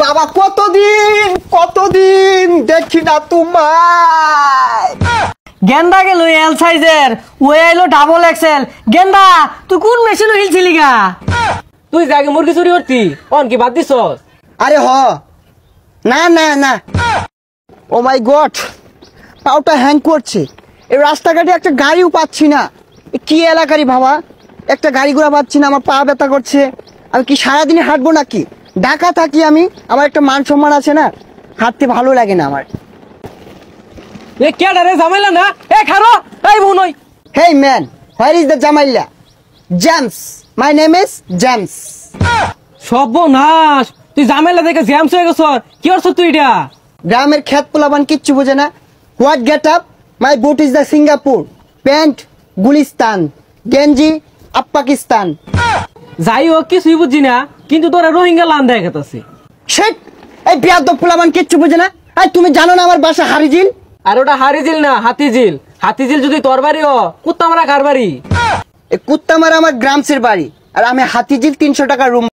বাবা কতদিন দেখি না তোমায়। গেন্দা গেল এল সাইজের, ও আইলো ডাবল এক্সেল। গেন্দা তুই কোন মেশিন হিলছিলি গা? তুই যে আগে মুরগি চুরি করতি অন কি বাদ দিছস? আরে হ না ও মাই গড, পাউটা হ্যাং করছে। এই রাস্তাঘাটে একটা গাড়িও পাচ্ছি না। কি এলাকারই বাবা, একটা গাড়ি ঘোড়া পাচ্ছি না, আমার পা ব্যথা করছে। আমি কি সারাদিনে হাঁটবো নাকি? ঢাকা থাকি আমি, আমার একটা মান সম্মান আছে না, হাঁটতে ভালো লাগে না আমার। এ কেডা রে ঝামেলা না? এ খারো এই বুনই। Hey man, where is the জামাইলা? James, my name is James. সর্বনাশ, তুই ঝামেলা দেখে জ্যামস হয়ে গেছ। কি করছ তুই এটা? গ্রামের খেত পোলাবান কিচ্ছু বোঝে না। What get up? My boot is the Singapore, pant Gulistan, গেঞ্জি আপ পাকিস্তান। যাই হোক কিছুই বুঝছি না, কিন্তু তোরা রোহিঙ্গা লান দেখাতেছি। শেট, এই বিয়াদব পোলাবান কিচ্ছু বোঝে না। এই তুমি জানো না আমার বাসা হারিজিল? আর ওটা হারিজিল না হাতিঝিল। হাতিঝিল যদি তোর বাড়ি ও, কুত্তা মারা কার বাড়ি? এই কুত্তামারা আমার গ্রামসের বাড়ি, আর আমি হাতিঝিল 300 টাকা রুম